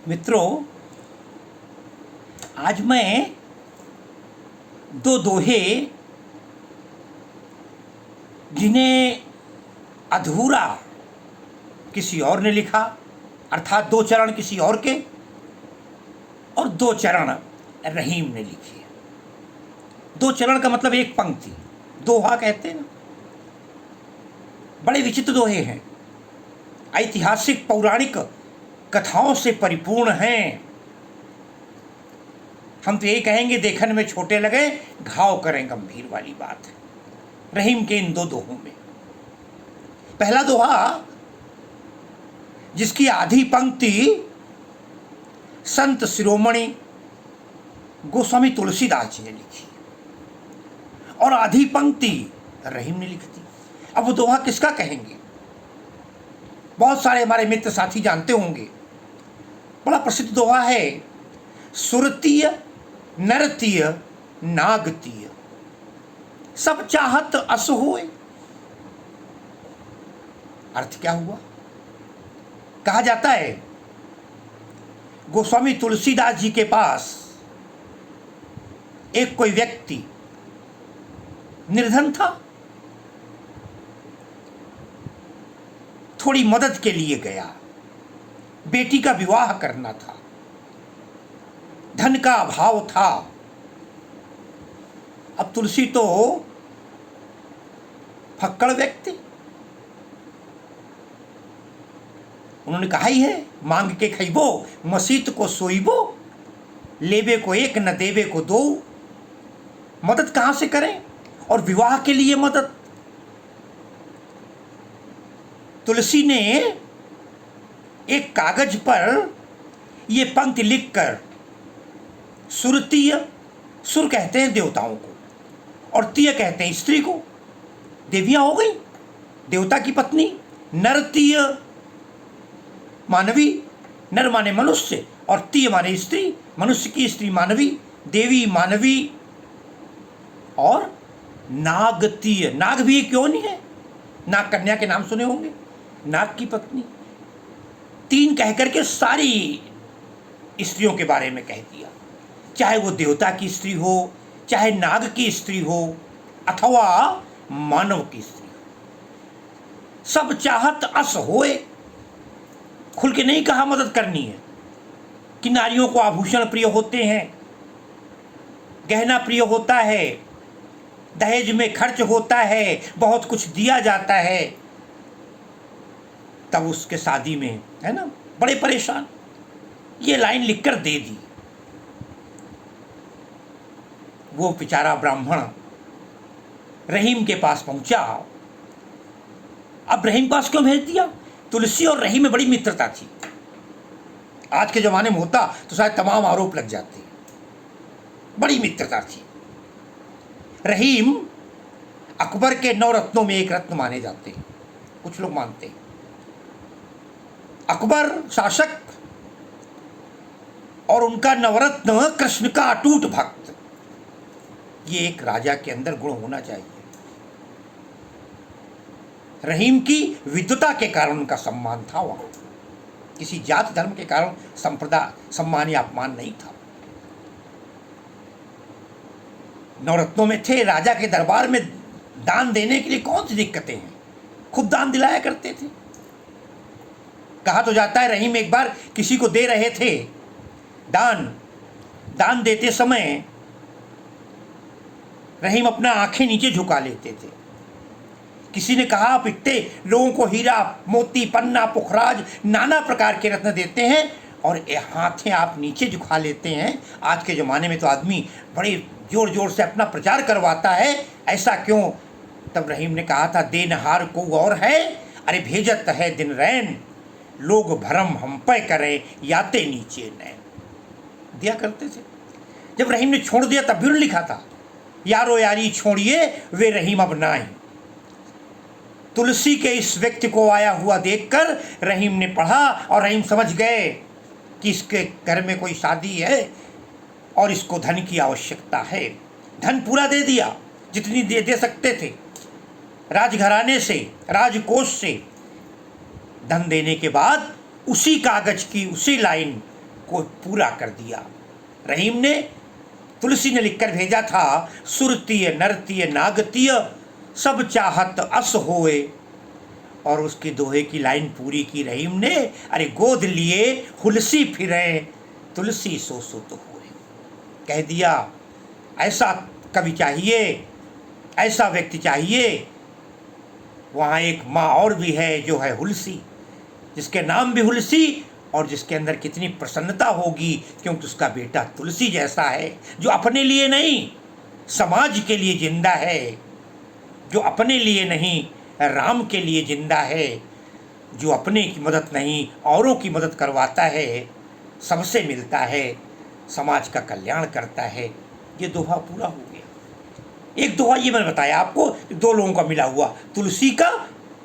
मित्रों, आज मैं दो दोहे जिन्हें अधूरा किसी और ने लिखा, अर्थात दो चरण किसी और के और दो चरण रहीम ने लिखे। दो चरण का मतलब एक पंक्ति, दोहा कहते हैं ना। बड़े विचित्र दोहे हैं, ऐतिहासिक पौराणिक कथाओं से परिपूर्ण हैं। हम तो यही कहेंगे, देखने में छोटे लगे घाव करें गंभीर वाली बात है रहीम के इन दो दोहों में। पहला दोहा, जिसकी आधी पंक्ति संत शिरोमणि गोस्वामी तुलसीदास जी ने लिखी और आधी पंक्ति रहीम ने लिखी थी। अब वो दोहा किसका कहेंगे? बहुत सारे हमारे मित्र साथी जानते होंगे। बड़ा प्रसिद्ध दोहा है, सुरतीय नरतीय नागतीय सब चाहत अस होए। अर्थ क्या हुआ? कहा जाता है, गोस्वामी तुलसीदास जी के पास एक कोई व्यक्ति निर्धन था, थोड़ी मदद के लिए गया। बेटी का विवाह करना था, धन का अभाव था। अब तुलसी तो फक्कड़ व्यक्ति, उन्होंने कहा ही है, मांग के खइबो मसीत को सोइबो, लेबे को एक न देबे को दो। मदद कहां से करें? और विवाह के लिए मदद। तुलसी ने एक कागज पर यह पंक्ति लिखकर, सुरतीय, सुर कहते हैं देवताओं को और तीय कहते हैं स्त्री को, देवियां हो गई, देवता की पत्नी। नरतीय मानवी, नर माने मनुष्य और तीय माने स्त्री, मनुष्य की स्त्री मानवी, देवी मानवी। और नागतीय, नाग भी क्यों नहीं है? नाग कन्या के नाम सुने होंगे, नाग की पत्नी। तीन कहकर के सारी स्त्रियों के बारे में कह दिया, चाहे वो देवता की स्त्री हो, चाहे नाग की स्त्री हो, अथवा मानव की स्त्री हो। सब चाहत अस होए। खुल के नहीं कहा मदद करनी है कि नारियों को आभूषण प्रिय होते हैं, गहना प्रिय होता है, दहेज में खर्च होता है, बहुत कुछ दिया जाता है। तब उसके शादी में, है ना, बड़े परेशान। ये लाइन लिखकर दे दी। वो बेचारा ब्राह्मण रहीम के पास पहुंचा। अब रहीम पास क्यों भेज दिया? तुलसी और रहीम में बड़ी मित्रता थी। आज के जमाने में होता तो शायद तमाम आरोप लग जाते। बड़ी मित्रता थी। रहीम अकबर के 9 रत्नों में एक रत्न माने जाते हैं, कुछ लोग मानते हैं। अकबर शासक और उनका नवरत्न कृष्ण का अटूट भक्त, ये एक राजा के अंदर गुण होना चाहिए। रहीम की विद्वता के कारण उनका सम्मान था वहां, किसी जात धर्म के कारण संप्रदाय सम्मान या अपमान नहीं था। नवरत्नों में थे। राजा के दरबार में दान देने के लिए कौन सी दिक्कतें हैं, खूब दान दिलाया करते थे। कहा तो जाता है, रहीम एक बार किसी को दे रहे थे दान देते समय रहीम अपना आंखें नीचे झुका लेते थे। किसी ने कहा, आप इतने लोगों को हीरा मोती पन्ना पुखराज नाना प्रकार के रत्न देते हैं और हाथें आप नीचे झुका लेते हैं। आज के ज़माने में तो आदमी बड़े जोर जोर से अपना प्रचार करवाता है, ऐसा क्यों? तब रहीम ने कहा था, देनहार को और है, अरे भेजत है दिन रैन, लोग भरम हम पे करे याते नीचे नैन। दिया करते थे। जब रहीम ने छोड़ दिया तब भी उन्होंने लिखा था, यारो यारी छोड़िए वे रहीम अब ना ही। तुलसी के इस व्यक्ति को आया हुआ देखकर रहीम ने पढ़ा और रहीम समझ गए कि इसके घर में कोई शादी है और इसको धन की आवश्यकता है। धन पूरा दे दिया, जितनी दे सकते थे। राजघराने से, राजकोष से धन देने के बाद उसी कागज की उसी लाइन को पूरा कर दिया। रहीम ने, तुलसी ने लिखकर भेजा था, सुरतीय नरतीय नागतीय सब चाहत अस होए, और उसके दोहे की लाइन पूरी की रहीम ने। अरे गोद लिए हुलसी फिरे तुलसी सो सुत हुए। कह दिया ऐसा कवि चाहिए, ऐसा व्यक्ति चाहिए। वहाँ एक माँ और भी है जो है हुलसी, जिसके नाम भी हुलसी, और जिसके अंदर कितनी प्रसन्नता होगी क्योंकि उसका बेटा तुलसी जैसा है, जो अपने लिए नहीं समाज के लिए जिंदा है, जो अपने लिए नहीं राम के लिए जिंदा है, जो अपने की मदद नहीं औरों की मदद करवाता है, सबसे मिलता है, समाज का कल्याण करता है। ये दोहा पूरा हो गया। एक दोहा ये मैंने बताया आपको, दो लोगों का मिला हुआ, तुलसी का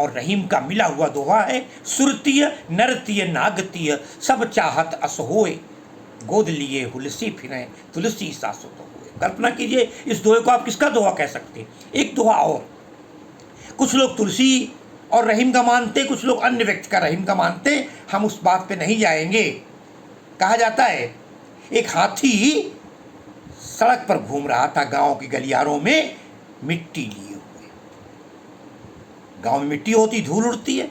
और रहीम का मिला हुआ दोहा है, सुरतीय नरतीय नागतीय सब चाहत अस होए, गोद लिए हुलसी फिरे तुलसी सासुत हुए। कल्पना कीजिए इस दोहे को आप किसका दोहा कह सकते हैं। एक दोहा और, कुछ लोग तुलसी और रहीम का मानते, कुछ लोग अन्य व्यक्ति का रहीम का मानते, हम उस बात पे नहीं जाएंगे। कहा जाता है एक हाथी सड़क पर घूम रहा था गांव के गलियारों में मिट्टी लिए हुए। गांव में मिट्टी होती, धूल उड़ती है,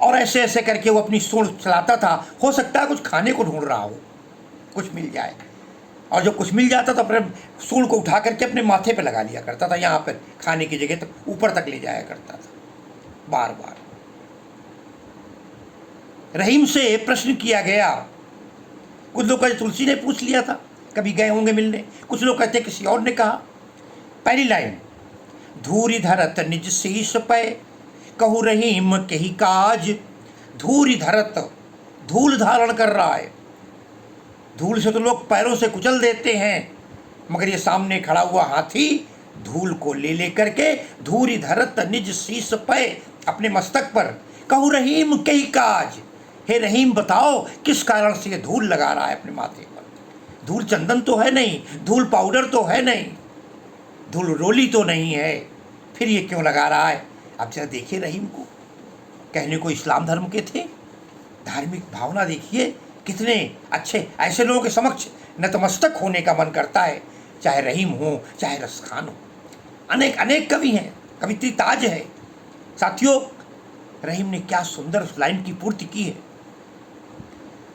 और ऐसे ऐसे करके वो अपनी सूंड चलाता था। हो सकता है कुछ खाने को ढूंढ रहा हो, कुछ मिल जाए, और जब कुछ मिल जाता तो अपने सूंड को उठा करके अपने माथे पे लगा लिया करता था, यहाँ पर खाने की जगह तक ऊपर तक ले जाया करता था बार बार। रहीम से प्रश्न किया गया, कुछ लोग कहते तुलसी ने पूछ लिया था, कभी गए होंगे मिलने, कुछ लोग कहते किसी और ने कहा। पहली लाइन, धूरी धरत निज शीश पे कहू रहीम कही काज। धूरी धरत, धूल धारण कर रहा है। धूल से तो लोग पैरों से कुचल देते हैं, मगर ये सामने खड़ा हुआ हाथी धूल को ले लेकर के धूरी धरत निज शीश पे, अपने मस्तक पर, कहू रहीम कही काज, हे रहीम बताओ किस कारण से ये धूल लगा रहा है अपने माथे पर। धूल चंदन तो है नहीं, धूल पाउडर तो है नहीं, धूल रोली तो नहीं है, फिर ये क्यों लगा रहा है। अब जरा देखिए रहीम को, कहने को इस्लाम धर्म के थे, धार्मिक भावना देखिए कितने अच्छे। ऐसे लोगों के समक्ष नतमस्तक होने का मन करता है, चाहे रहीम हो चाहे रसखान हो। अनेक अनेक कवि हैं, कवित्री ताज है। साथियों, रहीम ने क्या सुंदर उस लाइन की पूर्ति की है।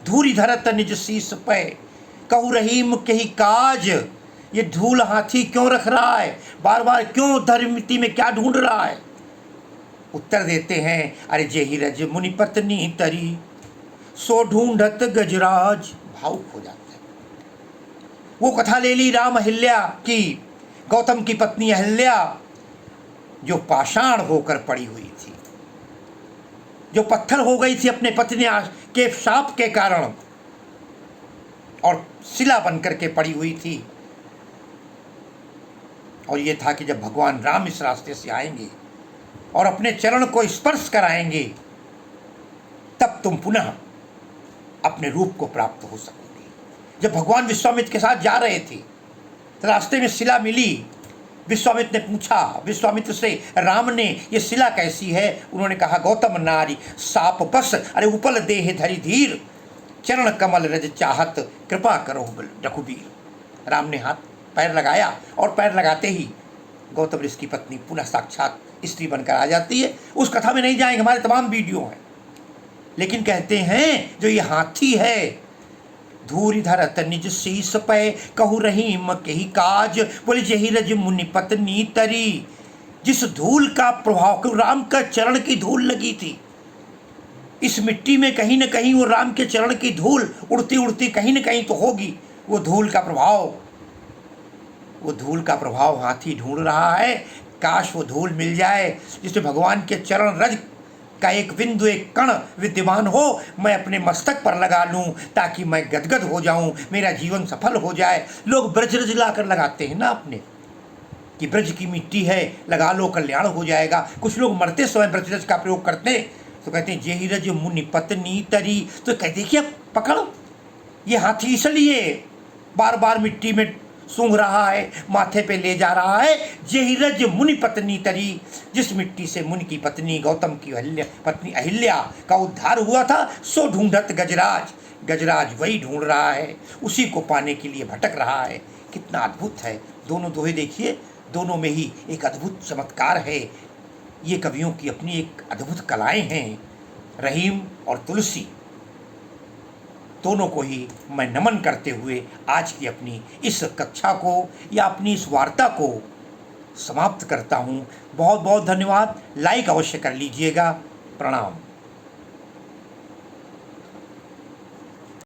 धूरी धरत निज शीश पे कहू रहीम कही काज। ये धूल हाथी क्यों रख रहा है, बार बार क्यों धर मिट्टी में क्या ढूंढ रहा है। उत्तर देते हैं, अरे जेहि रज मुनि पत्नी तरी सो ढूंढत गजराज। भावुक हो जाते हैं। वो कथा ले ली राम अहिल्या की, गौतम की पत्नी अहिल्या जो पाषाण होकर पड़ी हुई थी, जो पत्थर हो गई थी अपने पत्नी के शाप के कारण, और शिला बनकर के पड़ी हुई थी। और ये था कि जब भगवान राम इस रास्ते से आएंगे और अपने चरण को स्पर्श कराएंगे, तब तुम पुनः अपने रूप को प्राप्त हो सकोगे। जब भगवान विश्वामित्र के साथ जा रहे थे तो रास्ते में शिला मिली। विश्वामित्र ने पूछा विश्वामित्र से, राम ने ये शिला कैसी है। उन्होंने कहा, गौतम नारी साप बस, अरे उपल देह धरि धीर, चरण कमल रज चाहत कृपा करो रघुबीर। राम ने हाथ पैर लगाया, और पैर लगाते ही गौतम ऋषि की पत्नी पुनः साक्षात स्त्री बनकर आ जाती है। उस कथा में नहीं जाएंगे, हमारे तमाम वीडियो हैं। लेकिन कहते हैं जो ये हाथी है, धूरी धरत निज शीश पे कहू रहीम कही काज, बोले जेहि रज मुनि पत्नी तरी। जिस धूल का प्रभाव, राम का चरण की धूल लगी थी इस मिट्टी में, कहीं न कहीं वो राम के चरण की धूल उड़ती उड़ती कहीं न कहीं तो होगी। वो धूल का प्रभाव हाथी ढूंढ रहा है। काश वो धूल मिल जाए जिसमें भगवान के चरण रज का एक बिंदु, एक कण विद्यमान हो, मैं अपने मस्तक पर लगा लूं ताकि मैं गदगद हो जाऊं, मेरा जीवन सफल हो जाए। लोग ब्रजरज लाकर लगाते हैं ना अपने, कि ब्रज की मिट्टी है, लगा लो कल्याण हो जाएगा। कुछ लोग मरते समय ब्रजरज का प्रयोग करते हैं, तो कहते हैं जेहि रज मुनि पत्नी तरी। तो कहते देखिए पकड़ो, ये हाथी इसलिए बार बार मिट्टी में सूंघ रहा है, माथे पे ले जा रहा है। जेहि रज मुनि पत्नी तरी, जिस मिट्टी से मुनि की पत्नी गौतम की पत्नी अहिल्या का उद्धार हुआ था, सो ढूंढत गजराज। गजराज वही ढूंढ रहा है, उसी को पाने के लिए भटक रहा है। कितना अद्भुत है। दोनों दोहे देखिए, दोनों में ही एक अद्भुत चमत्कार है। ये कवियों की अपनी एक अद्भुत कलाएं हैं। रहीम और तुलसी दोनों को ही मैं नमन करते हुए आज की अपनी इस कक्षा को या अपनी इस वार्ता को समाप्त करता हूँ। बहुत बहुत धन्यवाद। लाइक अवश्य कर लीजिएगा। प्रणाम।